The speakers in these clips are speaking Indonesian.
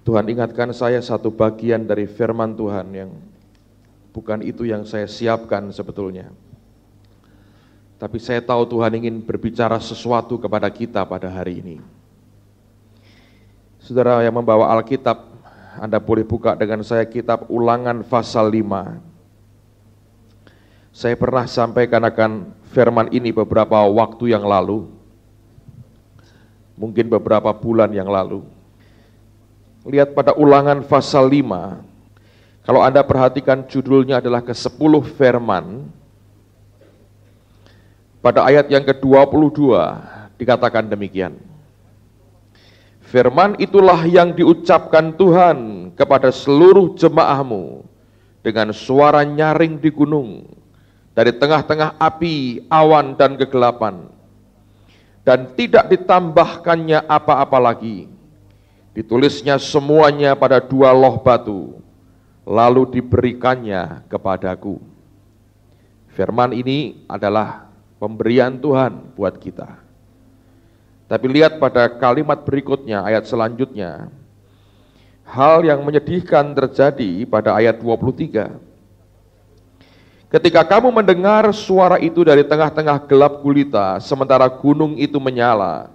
Tuhan ingatkan saya satu bagian dari firman Tuhan yang bukan itu yang saya siapkan sebetulnya. Tapi saya tahu Tuhan ingin berbicara sesuatu kepada kita pada hari ini. Saudara yang membawa Alkitab, Anda boleh buka dengan saya kitab Ulangan pasal 5. Saya pernah sampaikan akan firman ini beberapa waktu yang lalu, mungkin beberapa bulan yang lalu. Lihat pada Ulangan pasal 5, kalau Anda perhatikan judulnya adalah ke-10 firman. Pada ayat yang ke-22 dikatakan demikian. Firman itulah yang diucapkan Tuhan kepada seluruh jemaahmu dengan suara nyaring di gunung, dari tengah-tengah api, awan dan kegelapan, dan tidak ditambahkannya apa-apa lagi. Ditulisnya semuanya pada 2 loh batu, lalu diberikannya kepadaku. Firman ini adalah pemberian Tuhan buat kita. Tapi lihat pada kalimat berikutnya, ayat selanjutnya. Hal yang menyedihkan terjadi pada ayat 23. Ketika kamu mendengar suara itu dari tengah-tengah gelap gulita, sementara gunung itu menyala,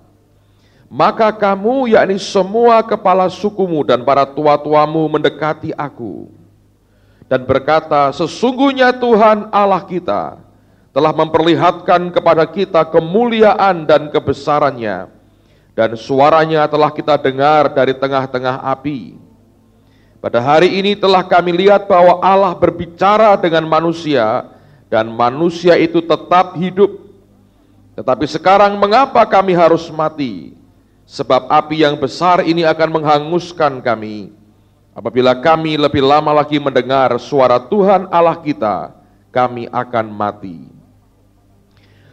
maka kamu, yakni semua kepala sukumu dan para tua-tuamu mendekati aku dan berkata, sesungguhnya Tuhan Allah kita telah memperlihatkan kepada kita kemuliaan dan kebesarannya, dan suaranya telah kita dengar dari tengah-tengah api. Pada hari ini telah kami lihat bahwa Allah berbicara dengan manusia, dan manusia itu tetap hidup. Tetapi sekarang mengapa kami harus mati? Sebab api yang besar ini akan menghanguskan kami. Apabila kami lebih lama lagi mendengar suara Tuhan Allah kita, kami akan mati.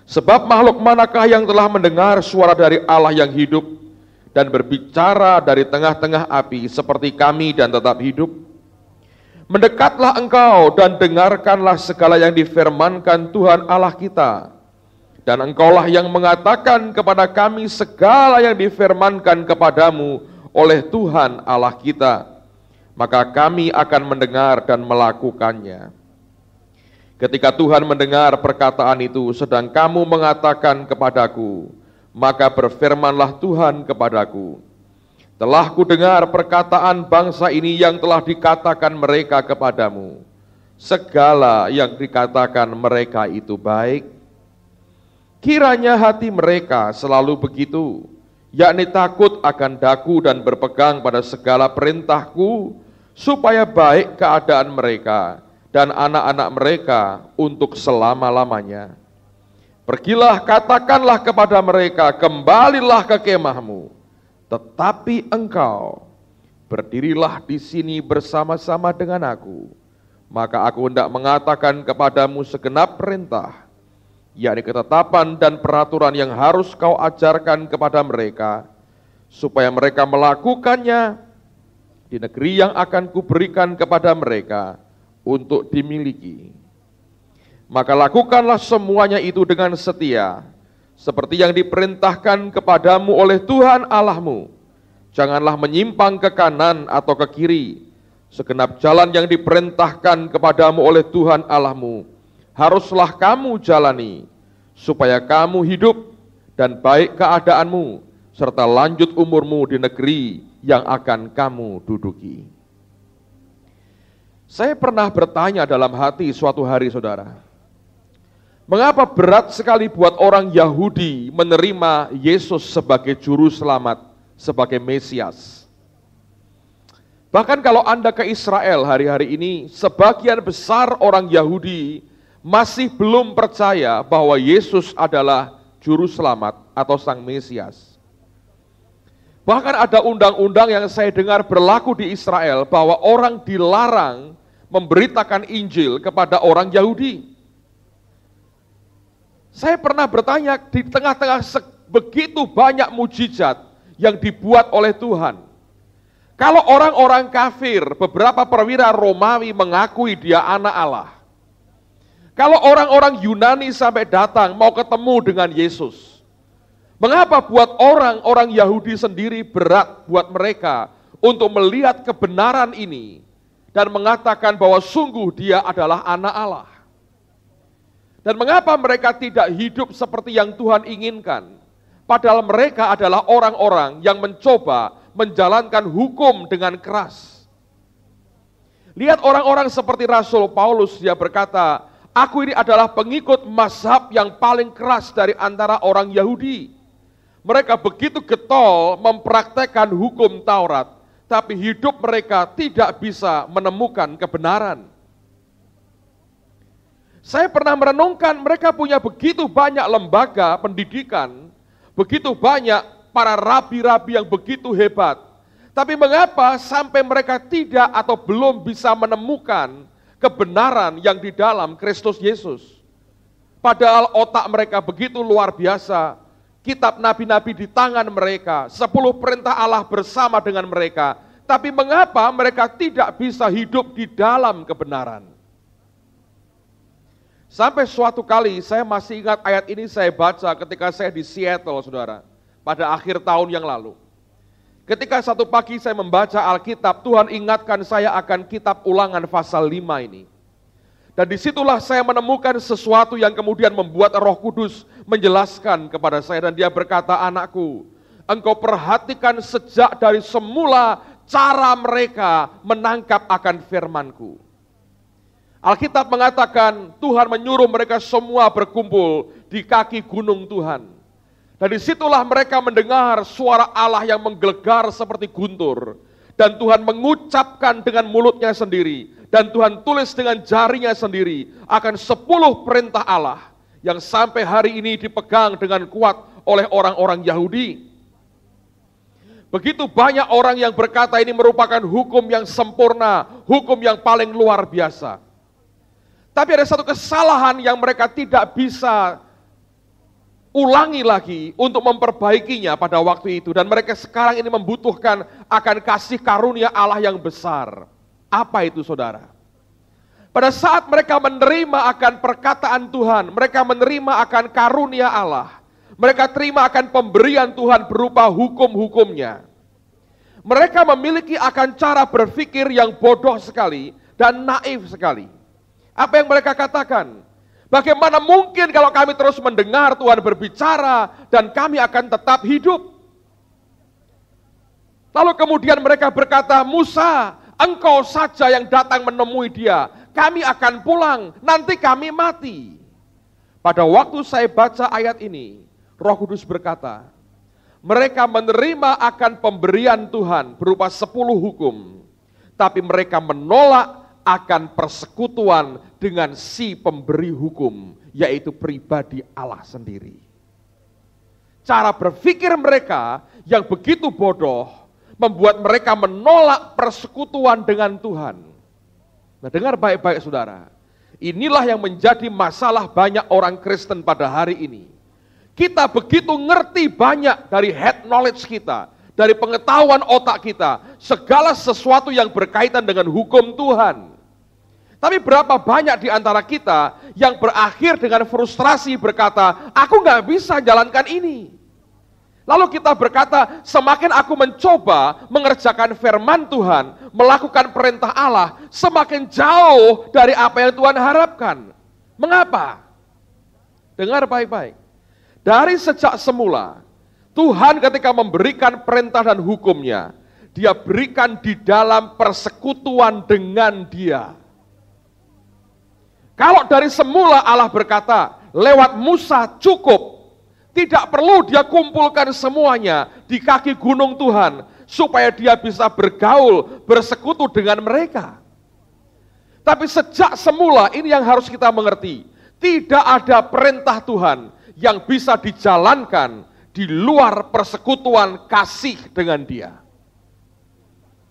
Sebab makhluk manakah yang telah mendengar suara dari Allah yang hidup dan berbicara dari tengah-tengah api seperti kami dan tetap hidup? Mendekatlah engkau dan dengarkanlah segala yang difirmankan Tuhan Allah kita. Dan engkaulah yang mengatakan kepada kami segala yang difirmankan kepadamu oleh Tuhan Allah kita. Maka kami akan mendengar dan melakukannya. Ketika Tuhan mendengar perkataan itu, sedang kamu mengatakan kepadaku, maka berfirmanlah Tuhan kepadaku, telah kudengar perkataan bangsa ini yang telah dikatakan mereka kepadamu. Segala yang dikatakan mereka itu baik. Kiranya hati mereka selalu begitu, yakni takut akan daku dan berpegang pada segala perintahku, supaya baik keadaan mereka dan anak-anak mereka untuk selama-lamanya. Pergilah, katakanlah kepada mereka, kembalilah ke kemahmu. Tetapi engkau berdirilah di sini bersama-sama dengan aku. Maka aku hendak mengatakan kepadamu segenap perintah, yakni ketetapan dan peraturan yang harus kau ajarkan kepada mereka, supaya mereka melakukannya di negeri yang akan kuberikan kepada mereka untuk dimiliki. Maka lakukanlah semuanya itu dengan setia, seperti yang diperintahkan kepadamu oleh Tuhan Allahmu. Janganlah menyimpang ke kanan atau ke kiri. Segenap jalan yang diperintahkan kepadamu oleh Tuhan Allahmu haruslah kamu jalani, supaya kamu hidup dan baik keadaanmu, serta lanjut umurmu di negeri yang akan kamu duduki. Saya pernah bertanya dalam hati suatu hari, saudara, mengapa berat sekali buat orang Yahudi menerima Yesus sebagai juru selamat, sebagai Mesias? Bahkan kalau Anda ke Israel hari-hari ini, sebagian besar orang Yahudi masih belum percaya bahwa Yesus adalah juru selamat atau sang Mesias. Bahkan ada undang-undang yang saya dengar berlaku di Israel bahwa orang dilarang memberitakan Injil kepada orang Yahudi. Saya pernah bertanya, di tengah-tengah begitu banyak mujizat yang dibuat oleh Tuhan, kalau orang-orang kafir, beberapa perwira Romawi mengakui dia anak Allah, kalau orang-orang Yunani sampai datang mau ketemu dengan Yesus, mengapa buat orang-orang Yahudi sendiri berat buat mereka untuk melihat kebenaran ini dan mengatakan bahwa sungguh dia adalah anak Allah. Dan mengapa mereka tidak hidup seperti yang Tuhan inginkan? Padahal mereka adalah orang-orang yang mencoba menjalankan hukum dengan keras. Lihat orang-orang seperti Rasul Paulus, dia berkata, aku ini adalah pengikut mazhab yang paling keras dari antara orang Yahudi. Mereka begitu getol mempraktekkan hukum Taurat, tapi hidup mereka tidak bisa menemukan kebenaran. Saya pernah merenungkan mereka punya begitu banyak lembaga pendidikan, begitu banyak para rabi-rabi yang begitu hebat. Tapi mengapa sampai mereka tidak atau belum bisa menemukan kebenaran yang di dalam Kristus Yesus? Padahal otak mereka begitu luar biasa, kitab nabi-nabi di tangan mereka, 10 perintah Allah bersama dengan mereka. Tapi mengapa mereka tidak bisa hidup di dalam kebenaran? Sampai suatu kali, saya masih ingat ayat ini saya baca ketika saya di Seattle, saudara, pada akhir tahun yang lalu. Ketika satu pagi saya membaca Alkitab, Tuhan ingatkan saya akan kitab Ulangan pasal 5 ini. Dan disitulah saya menemukan sesuatu yang kemudian membuat Roh Kudus menjelaskan kepada saya. Dan dia berkata, anakku, engkau perhatikan sejak dari semula cara mereka menangkap akan firman-Ku. Alkitab mengatakan Tuhan menyuruh mereka semua berkumpul di kaki gunung Tuhan. Dan disitulah mereka mendengar suara Allah yang menggelegar seperti guntur. Dan Tuhan mengucapkan dengan mulutnya sendiri. Dan Tuhan tulis dengan jarinya sendiri akan 10 perintah Allah yang sampai hari ini dipegang dengan kuat oleh orang-orang Yahudi. Begitu banyak orang yang berkata ini merupakan hukum yang sempurna, hukum yang paling luar biasa. Tapi ada satu kesalahan yang mereka tidak bisa ulangi lagi untuk memperbaikinya pada waktu itu. Dan mereka sekarang ini membutuhkan akan kasih karunia Allah yang besar. Apa itu, saudara? Pada saat mereka menerima akan perkataan Tuhan, mereka menerima akan karunia Allah, mereka terima akan pemberian Tuhan berupa hukum-hukumnya. Mereka memiliki akan cara berpikir yang bodoh sekali dan naif sekali. Apa yang mereka katakan? Bagaimana mungkin kalau kami terus mendengar Tuhan berbicara dan kami akan tetap hidup? Lalu kemudian mereka berkata, Musa, engkau saja yang datang menemui dia. Kami akan pulang, nanti kami mati. Pada waktu saya baca ayat ini, Roh Kudus berkata, mereka menerima akan pemberian Tuhan berupa 10 hukum. Tapi mereka menolak akan persekutuan dengan si pemberi hukum, yaitu pribadi Allah sendiri. Cara berpikir mereka yang begitu bodoh, membuat mereka menolak persekutuan dengan Tuhan. Nah, dengar baik-baik saudara, inilah yang menjadi masalah banyak orang Kristen pada hari ini. Kita begitu ngerti banyak dari head knowledge kita, dari pengetahuan otak kita, segala sesuatu yang berkaitan dengan hukum Tuhan. Tapi berapa banyak di antara kita yang berakhir dengan frustrasi berkata, aku nggak bisa jalankan ini. Lalu kita berkata, semakin aku mencoba mengerjakan firman Tuhan, melakukan perintah Allah, semakin jauh dari apa yang Tuhan harapkan. Mengapa? Dengar baik-baik. Dari sejak semula, Tuhan ketika memberikan perintah dan hukumnya, Dia berikan di dalam persekutuan dengan Dia. Kalau dari semula Allah berkata, lewat Musa cukup, tidak perlu dia kumpulkan semuanya di kaki gunung Tuhan, supaya dia bisa bergaul, bersekutu dengan mereka. Tapi sejak semula ini yang harus kita mengerti, tidak ada perintah Tuhan yang bisa dijalankan di luar persekutuan kasih dengan dia.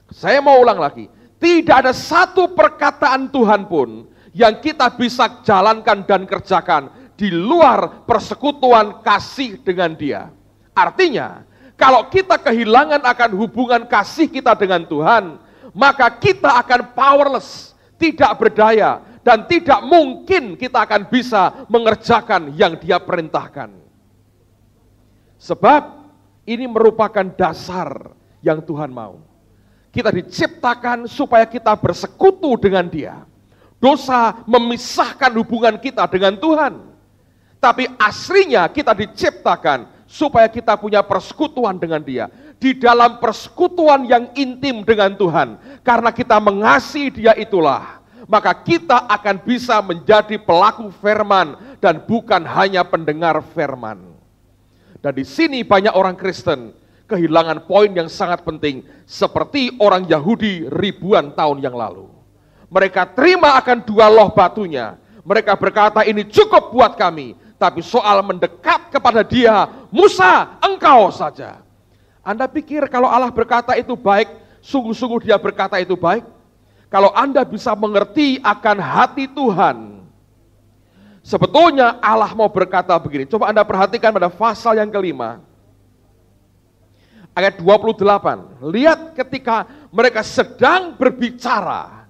Saya mau ulang lagi, tidak ada satu perkataan Tuhan pun yang kita bisa jalankan dan kerjakan di luar persekutuan kasih dengan dia. Artinya, kalau kita kehilangan akan hubungan kasih kita dengan Tuhan, maka kita akan powerless, tidak berdaya, dan tidak mungkin kita akan bisa mengerjakan yang Dia perintahkan. Sebab ini merupakan dasar yang Tuhan mau. Kita diciptakan supaya kita bersekutu dengan Dia. Dosa memisahkan hubungan kita dengan Tuhan. Tapi aslinya kita diciptakan supaya kita punya persekutuan dengan Dia. Di dalam persekutuan yang intim dengan Tuhan. Karena kita mengasihi Dia itulah, maka kita akan bisa menjadi pelaku firman dan bukan hanya pendengar firman. Dan di sini banyak orang Kristen kehilangan poin yang sangat penting, seperti orang Yahudi ribuan tahun yang lalu. Mereka terima akan 2 loh batunya. Mereka berkata, ini cukup buat kami. Tapi soal mendekat kepada Dia, Musa, engkau saja. Anda pikir kalau Allah berkata itu baik, sungguh-sungguh Dia berkata itu baik? Kalau Anda bisa mengerti akan hati Tuhan, sebetulnya Allah mau berkata begini. Coba Anda perhatikan pada pasal yang kelima, ayat 28. Lihat ketika mereka sedang berbicara,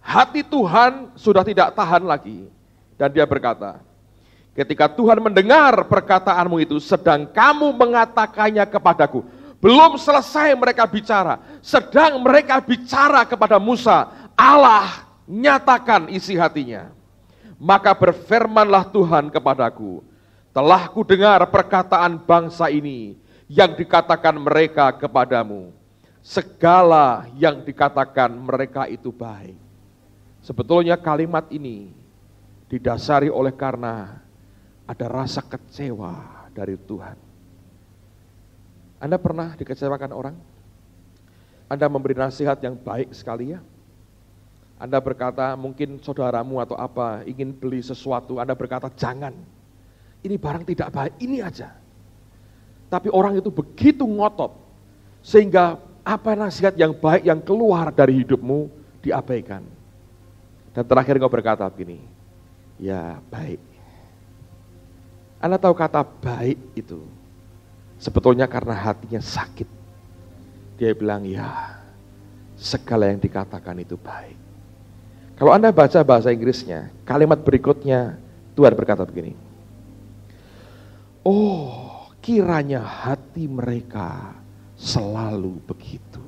hati Tuhan sudah tidak tahan lagi. Dan Dia berkata, ketika Tuhan mendengar perkataanmu itu, sedang kamu mengatakannya kepadaku. Belum selesai mereka bicara, sedang mereka bicara kepada Musa, Allah nyatakan isi hatinya. Maka berfirmanlah Tuhan kepadaku, telah kudengar perkataan bangsa ini, yang dikatakan mereka kepadamu. Segala yang dikatakan mereka itu baik. Sebetulnya kalimat ini didasari oleh karena ada rasa kecewa dari Tuhan. Anda pernah dikecewakan orang? Anda memberi nasihat yang baik sekali ya? Anda berkata, mungkin saudaramu atau apa ingin beli sesuatu, Anda berkata jangan, ini barang tidak baik, ini aja. Tapi orang itu begitu ngotot, sehingga apa nasihat yang baik yang keluar dari hidupmu diabaikan. Dan terakhir engkau berkata begini, ya baik. Anda tahu kata baik itu sebetulnya karena hatinya sakit. Dia bilang, ya segala yang dikatakan itu baik. Kalau Anda baca bahasa Inggrisnya, kalimat berikutnya Tuhan berkata begini, oh kiranya hati mereka selalu begitu,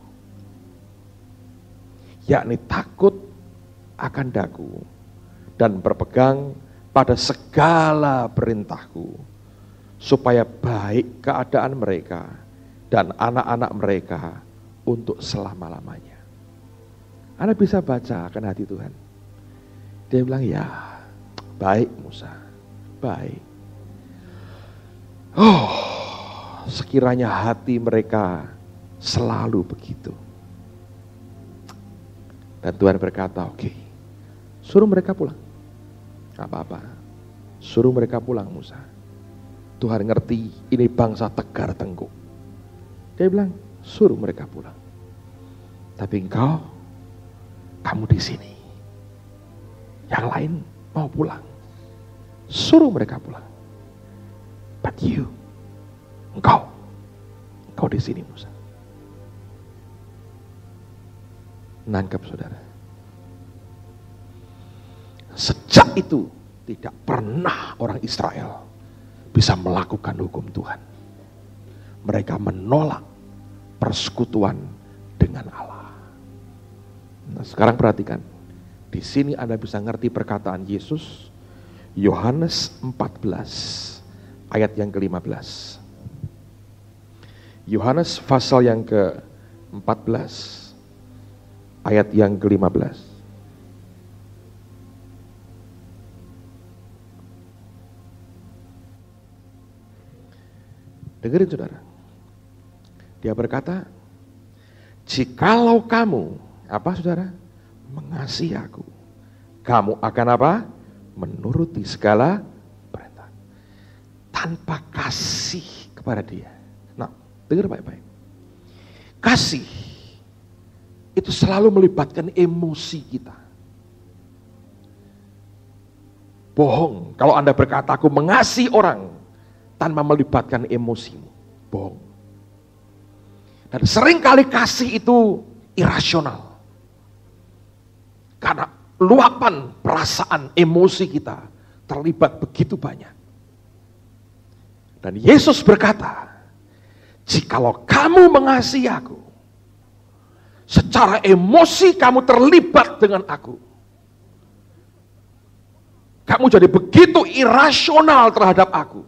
yakni takut akan daku dan berpegang pada segala perintahku, supaya baik keadaan mereka dan anak-anak mereka untuk selama-lamanya. Anda bisa baca akan hati Tuhan. Dia bilang, ya baik Musa, baik. Oh, sekiranya hati mereka selalu begitu. Dan Tuhan berkata, oke, suruh mereka pulang. Gak apa-apa, suruh mereka pulang Musa. Tuhan ngerti ini bangsa tegar tengkuk. Dia bilang, suruh mereka pulang. Tapi engkau, kamu di sini. Yang lain mau pulang. Suruh mereka pulang. But you, engkau di sini Musa. Nangkep saudara. Sejak itu tidak pernah orang Israel bisa melakukan hukum Tuhan. Mereka menolak persekutuan dengan Allah. Nah, sekarang perhatikan. Di sini Anda bisa ngerti perkataan Yesus. Yohanes 14 ayat yang ke-15. Yohanes pasal yang ke-14 ayat yang ke-15. Dengerin saudara. Dia berkata, jikalau kamu, apa saudara? Mengasihi aku, kamu akan apa? Menuruti segala perintah. Tanpa kasih kepada Dia. Nah, dengar baik-baik. Kasih itu selalu melibatkan emosi kita. Bohong kalau Anda berkata aku mengasihi orang tanpa melibatkan emosimu. Bohong. Dan seringkali kasih itu irasional. Karena luapan perasaan emosi kita terlibat begitu banyak. Dan Yesus berkata, jikalau kamu mengasihi aku, Secara emosi kamu terlibat dengan aku. Kamu jadi begitu irasional terhadap aku.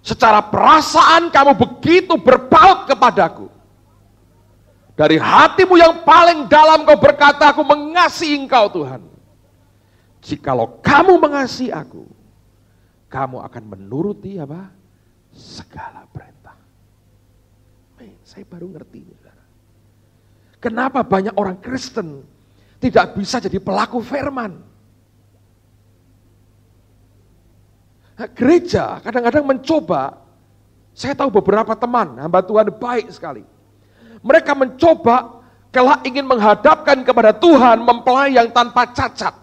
Secara perasaan kamu begitu berpaut kepadaku. Dari hatimu yang paling dalam kau berkata, aku mengasihi engkau Tuhan. Jikalau kamu mengasihi aku, kamu akan menuruti apa? Segala perintah. Saya baru ngerti. Kenapa banyak orang Kristen tidak bisa jadi pelaku firman? Nah, gereja kadang-kadang mencoba, saya tahu beberapa teman, hamba Tuhan baik sekali. Mereka mencoba kelak ingin menghadapkan kepada Tuhan mempelai yang tanpa cacat.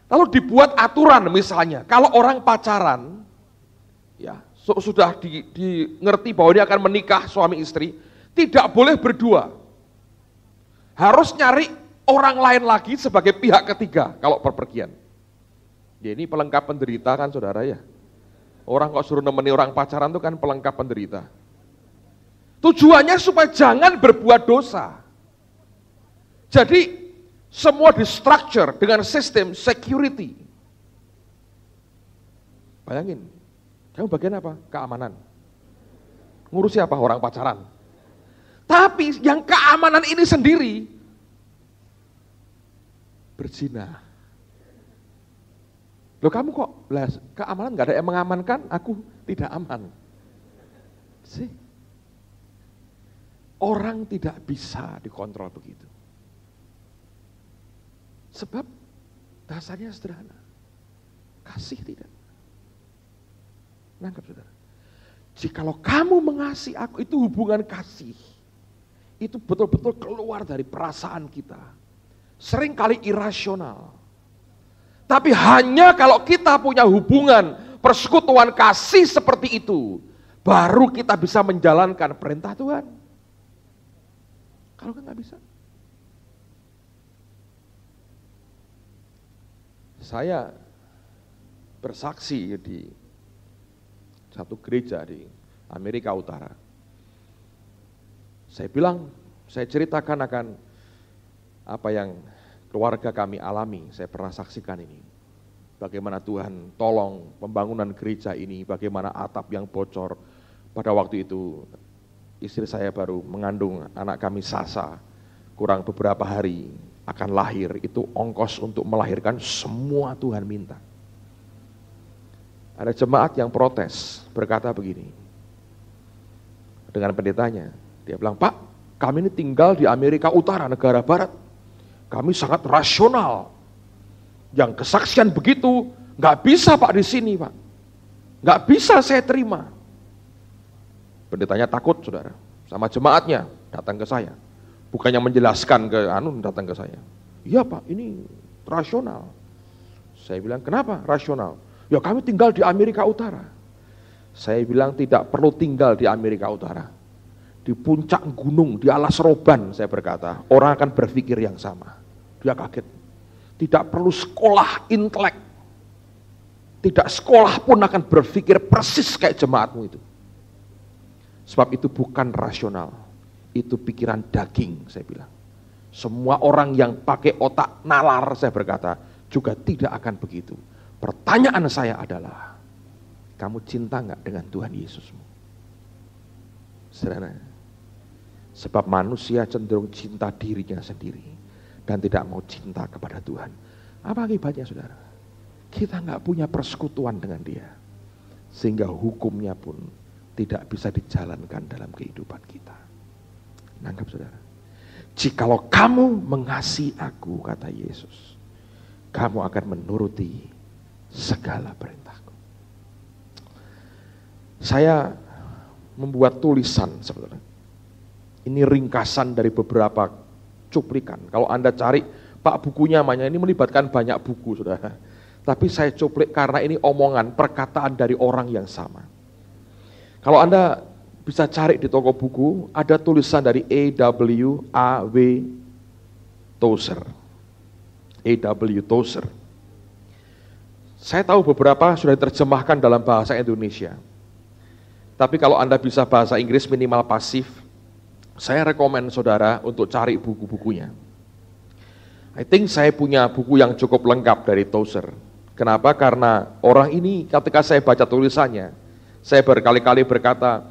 Lalu dibuat aturan misalnya, kalau orang pacaran, ya sudah ngerti bahwa dia akan menikah suami istri, tidak boleh berdua. Harus nyari orang lain lagi sebagai pihak ketiga kalau perpergian. Ya ini pelengkap penderita kan saudara ya. Orang kok suruh nemeni orang pacaran itu kan pelengkap penderita. Tujuannya supaya jangan berbuat dosa. Jadi semua di-structure dengan sistem security. Bayangin, kamu bagian apa? Keamanan. Ngurus siapa? Orang pacaran. Tapi yang keamanan ini sendiri berzina. Loh kamu kok, keamanan gak ada yang mengamankan, aku tidak aman. Sih. Orang tidak bisa dikontrol begitu. Sebab dasarnya sederhana. Kasih tidak. Nangkep saudara. Jikalau kamu mengasihi aku, itu hubungan kasih. Itu betul-betul keluar dari perasaan kita. Seringkali irasional. Tapi hanya kalau kita punya hubungan persekutuan kasih seperti itu, baru kita bisa menjalankan perintah Tuhan. Kalau nggak bisa. Saya bersaksi di satu gereja di Amerika Utara. Saya ceritakan akan apa yang keluarga kami alami, saya pernah saksikan ini. Bagaimana Tuhan tolong pembangunan gereja ini, bagaimana atap yang bocor. Pada waktu itu istri saya baru mengandung anak kami Sasa, kurang beberapa hari akan lahir, itu ongkos untuk melahirkan semua Tuhan minta. Ada jemaat yang protes, berkata begini, dengan pendetanya, dia bilang, Pak, kami ini tinggal di Amerika Utara, negara Barat, kami sangat rasional, yang kesaksian begitu, nggak bisa Pak di sini Pak, nggak bisa saya terima. Pendetanya takut saudara, sama jemaatnya datang ke saya, bukannya menjelaskan ke datang ke saya. Iya Pak, ini rasional. Saya bilang, kenapa rasional? Ya kami tinggal di Amerika Utara. Saya bilang tidak perlu tinggal di Amerika Utara. Di puncak gunung, di alas roban, saya berkata, orang akan berpikir yang sama. Dia kaget. Tidak perlu sekolah intelek. Tidak sekolah pun akan berpikir persis kayak jemaatmu itu. Sebab itu bukan rasional. Itu pikiran daging, saya bilang. Semua orang yang pakai otak nalar, saya berkata, juga tidak akan begitu. Pertanyaan saya adalah, kamu cinta enggak dengan Tuhan Yesusmu? Sederhana. Sebab manusia cenderung cinta dirinya sendiri dan tidak mau cinta kepada Tuhan. Apa akibatnya saudara? Kita enggak punya persekutuan dengan Dia. Sehingga hukumnya pun tidak bisa dijalankan dalam kehidupan kita. Nangkap saudara? Jikalau kamu mengasihi aku, kata Yesus, kamu akan menuruti segala perintahku. Saya membuat tulisan sebenarnya. Ini ringkasan dari beberapa cuplikan. Kalau Anda cari, Pak bukunya namanya, ini melibatkan banyak buku saudara. Tapi saya cuplik karena ini omongan, perkataan dari orang yang sama. Kalau Anda bisa cari di toko buku, ada tulisan dari A.W. Tozer. A.W. Tozer. Saya tahu beberapa sudah diterjemahkan dalam bahasa Indonesia. Tapi kalau Anda bisa bahasa Inggris minimal pasif, Saya rekomen saudara untuk cari buku-bukunya. I think saya punya buku yang cukup lengkap dari Tozer. Kenapa? Karena orang ini ketika saya baca tulisannya, saya berkali-kali berkata,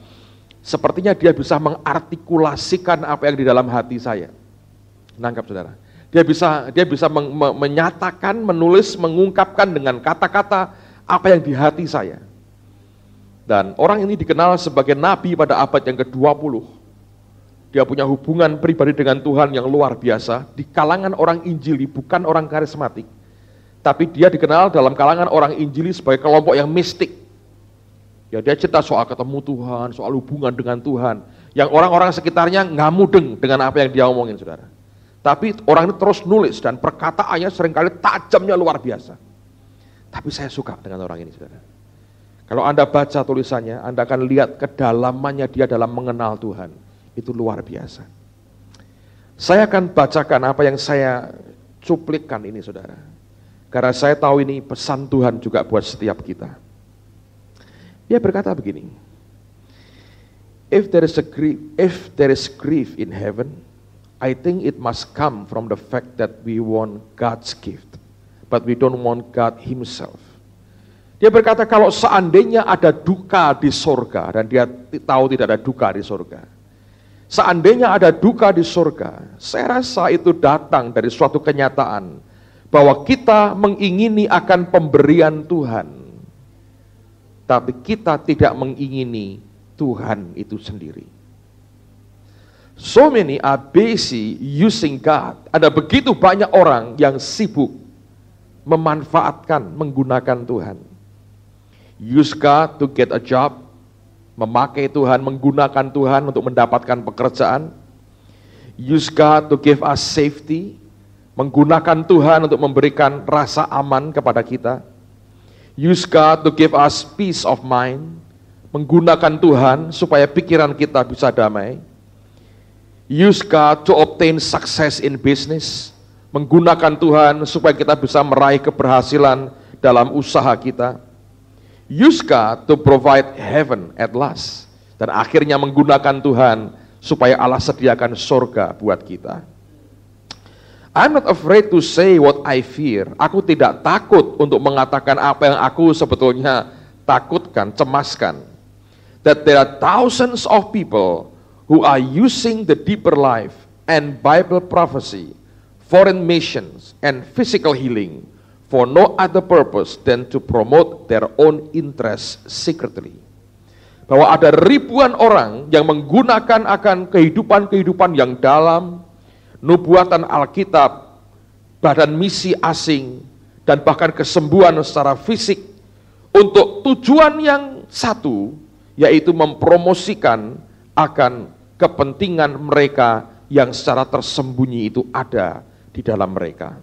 sepertinya dia bisa mengartikulasikan apa yang di dalam hati saya. Nangkap saudara? Dia bisa menyatakan, menulis, mengungkapkan dengan kata-kata apa yang di hati saya. Dan orang ini dikenal sebagai nabi pada abad yang ke-20. Dia punya hubungan pribadi dengan Tuhan yang luar biasa di kalangan orang Injili, bukan orang karismatik. Tapi dia dikenal dalam kalangan orang Injili sebagai kelompok yang mistik. Ya, dia cerita soal ketemu Tuhan, soal hubungan dengan Tuhan, yang orang-orang sekitarnya nggak mudeng dengan apa yang dia omongin, saudara. Tapi orang ini terus nulis dan perkataannya seringkali tajamnya luar biasa. Tapi saya suka dengan orang ini, saudara. Kalau Anda baca tulisannya, Anda akan lihat kedalamannya dia dalam mengenal Tuhan. Itu luar biasa. Saya akan bacakan apa yang saya cuplikkan ini, saudara. Karena saya tahu ini pesan Tuhan juga buat setiap kita. Dia berkata begini, if there is grief in heaven, I think it must come from the fact that we want God's gift, but we don't want God Himself. Dia berkata kalau seandainya ada duka di surga, dan dia tahu tidak ada duka di surga. Seandainya ada duka di surga, saya rasa itu datang dari suatu kenyataan bahwa kita mengingini akan pemberian Tuhan, tapi kita tidak mengingini Tuhan itu sendiri. So many are busy using God. Ada begitu banyak orang yang sibuk memanfaatkan, menggunakan Tuhan. Use God to get a job, memakai Tuhan, menggunakan Tuhan untuk mendapatkan pekerjaan. Use God to give us safety, menggunakan Tuhan untuk memberikan rasa aman kepada kita. Use God to give us peace of mind, menggunakan Tuhan supaya pikiran kita bisa damai. Use God to obtain success in business, menggunakan Tuhan supaya kita bisa meraih keberhasilan dalam usaha kita. Use God to provide heaven at last. Dan akhirnya menggunakan Tuhan supaya Allah sediakan surga buat kita. I'm not afraid to say what I fear. Aku tidak takut untuk mengatakan apa yang aku sebetulnya takutkan, cemaskan. That there are thousands of people who are using the deeper life and Bible prophecy, foreign missions and physical healing for no other purpose than to promote their own interests secretly. Bahwa ada ribuan orang yang menggunakan akan kehidupan-kehidupan yang dalam, nubuatan Alkitab, badan misi asing, dan bahkan kesembuhan secara fisik untuk tujuan yang satu, yaitu mempromosikan akan kepentingan mereka yang secara tersembunyi itu ada di dalam mereka.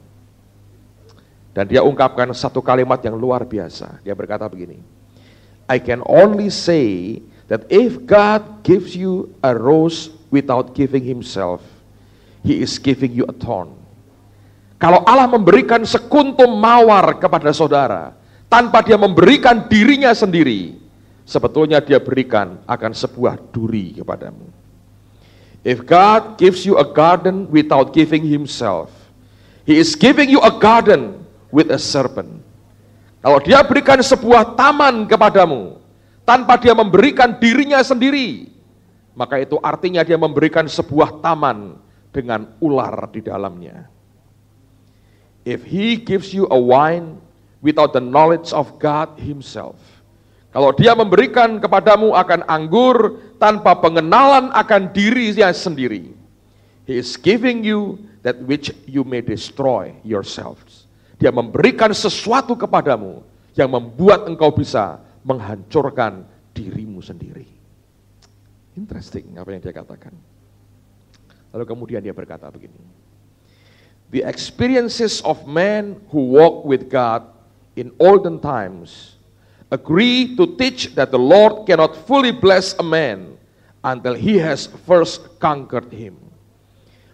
Dan dia ungkapkan satu kalimat yang luar biasa. Dia berkata begini, I can only say that if God gives you a rose without giving Himself, He is giving you a thorn. Kalau Allah memberikan sekuntum mawar kepada saudara, tanpa dia memberikan dirinya sendiri, sebetulnya dia berikan akan sebuah duri kepadamu. If God gives you a garden without giving Himself, He is giving you a garden with a serpent. Kalau dia berikan sebuah taman kepadamu tanpa dia memberikan dirinya sendiri, maka itu artinya dia memberikan sebuah taman dengan ular di dalamnya. If He gives you a wine without the knowledge of God Himself, kalau dia memberikan kepadamu akan anggur tanpa pengenalan akan dirinya sendiri, He is giving you that which you may destroy yourselves. Dia memberikan sesuatu kepadamu yang membuat engkau bisa menghancurkan dirimu sendiri. Interesting apa yang dia katakan. Lalu kemudian dia berkata begini, the experiences of men who walk with God in olden times agree to teach that the Lord cannot fully bless a man until he has first conquered him.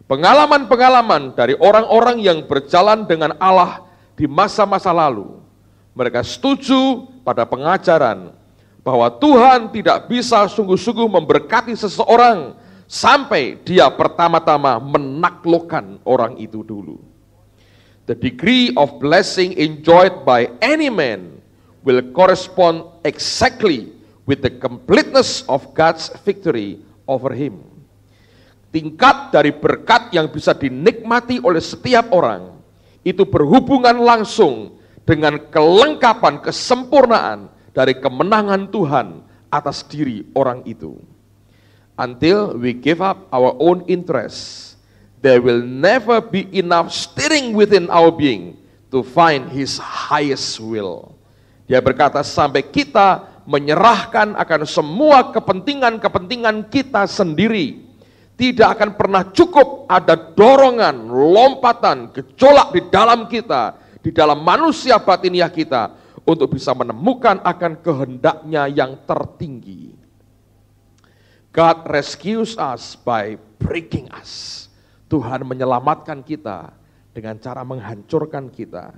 Pengalaman-pengalaman dari orang-orang yang berjalan dengan Allah di masa-masa lalu, mereka setuju pada pengajaran bahwa Tuhan tidak bisa sungguh-sungguh memberkati seseorang sampai dia pertama-tama menaklukkan orang itu dulu. The degree of blessing enjoyed by any man will correspond exactly with the completeness of God's victory over him. Tingkat dari berkat yang bisa dinikmati oleh setiap orang itu berhubungan langsung dengan kelengkapan, kesempurnaan dari kemenangan Tuhan atas diri orang itu. Until we give up our own interests, there will never be enough stirring within our being to find His highest will. Dia berkata, sampai kita menyerahkan akan semua kepentingan-kepentingan kita sendiri, tidak akan pernah cukup ada dorongan, lompatan, gejolak di dalam kita, di dalam manusia batiniah kita, untuk bisa menemukan akan kehendaknya yang tertinggi. God rescues us by breaking us. Tuhan menyelamatkan kita dengan cara menghancurkan kita.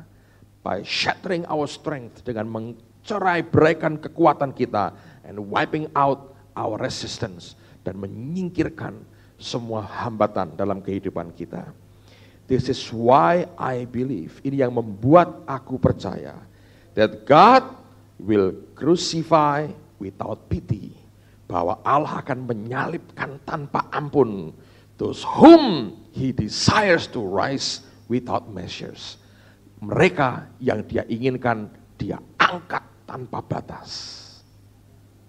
By shattering our strength, dengan mencerai-beraikan kekuatan kita, and wiping out our resistance, dan menyingkirkan semua hambatan dalam kehidupan kita. This is why I believe, ini yang membuat aku percaya, that God will crucify without pity, bahwa Allah akan menyalibkan tanpa ampun those whom He desires to rise without measures. Mereka yang Dia inginkan, Dia angkat tanpa batas.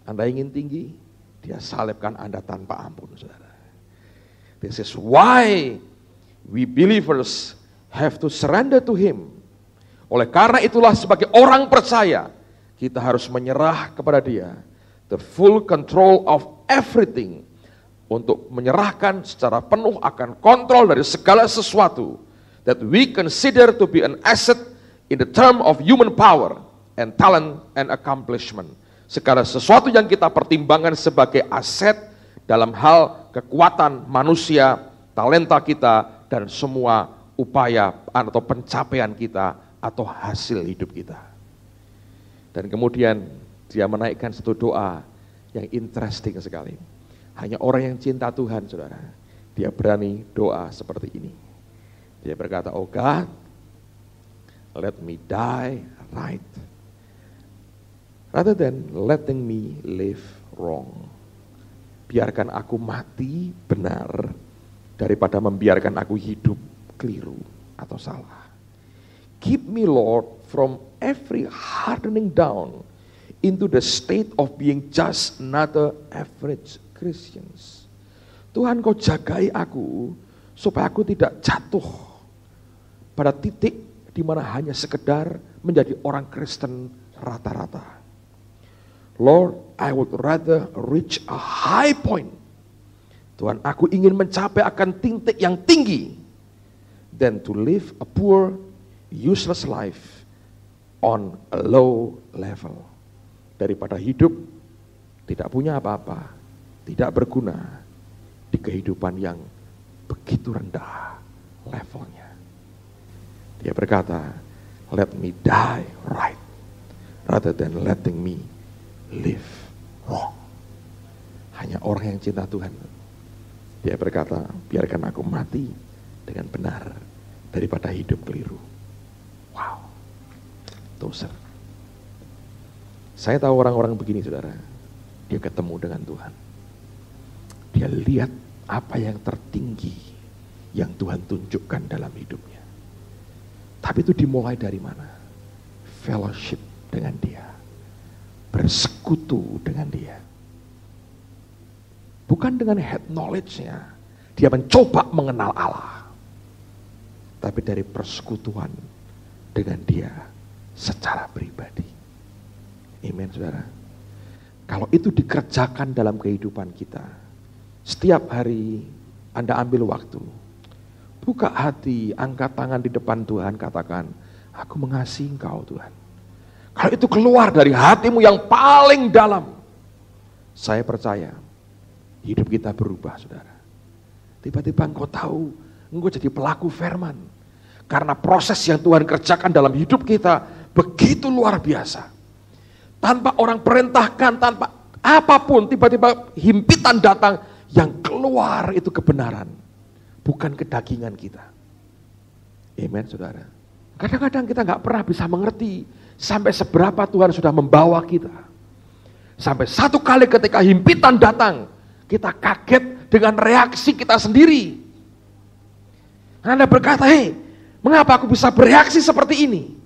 Anda ingin tinggi, Dia salibkan Anda tanpa ampun, saudara. This is why we believers have to surrender to Him. Oleh karena itulah, sebagai orang percaya, kita harus menyerah kepada Dia, the full control of everything, untuk menyerahkan secara penuh akan kontrol dari segala sesuatu that we consider to be an asset in the term of human power and talent and accomplishment. Segala sesuatu yang kita pertimbangkan sebagai aset dalam hal kekuatan manusia, talenta kita, dan semua upaya atau pencapaian kita atau hasil hidup kita. Dan kemudian dia menaikkan satu doa yang interesting sekali. Hanya orang yang cinta Tuhan, saudara, dia berani doa seperti ini. Dia berkata, oh God, let me die right, rather than letting me live wrong. Biarkan aku mati benar, daripada membiarkan aku hidup keliru atau salah. Keep me, Lord, from every hardening down into the state of being just another average Christians. Tuhan, Kau jagai aku supaya aku tidak jatuh pada titik di mana hanya sekedar menjadi orang Kristen rata-rata. Lord, I would rather reach a high point. Tuhan, aku ingin mencapai akan titik yang tinggi than to live a poor, useless life on a low level. Daripada hidup tidak punya apa-apa, tidak berguna di kehidupan yang begitu rendah levelnya. Dia berkata, let me die right, rather than letting me live wrong. Hanya orang yang cinta Tuhan, dia berkata, biarkan aku mati dengan benar daripada hidup keliru. Wow, dosa. Saya tahu orang-orang begini, saudara, dia ketemu dengan Tuhan. Dia lihat apa yang tertinggi yang Tuhan tunjukkan dalam hidupnya. Tapi itu dimulai dari mana? Fellowship dengan Dia, bersekutu dengan Dia. Bukan dengan head knowledge-nya, dia mencoba mengenal Allah. Tapi dari persekutuan dengan Dia secara pribadi. Amen, saudara. Kalau itu dikerjakan dalam kehidupan kita, setiap hari Anda ambil waktu, buka hati, angkat tangan di depan Tuhan, katakan, aku mengasihi Engkau Tuhan. Kalau itu keluar dari hatimu yang paling dalam, saya percaya hidup kita berubah, saudara. Tiba-tiba engkau tahu, engkau jadi pelaku firman. Karena proses yang Tuhan kerjakan dalam hidup kita begitu luar biasa. Tanpa orang perintahkan, tanpa apapun, tiba-tiba himpitan datang yang keluar keluar itu kebenaran, bukan kedagingan kita. Amen, saudara. Kadang-kadang kita nggak pernah bisa mengerti sampai seberapa Tuhan sudah membawa kita. Sampai satu kali ketika himpitan datang, kita kaget dengan reaksi kita sendiri. Anda berkata, hei, mengapa aku bisa bereaksi seperti ini?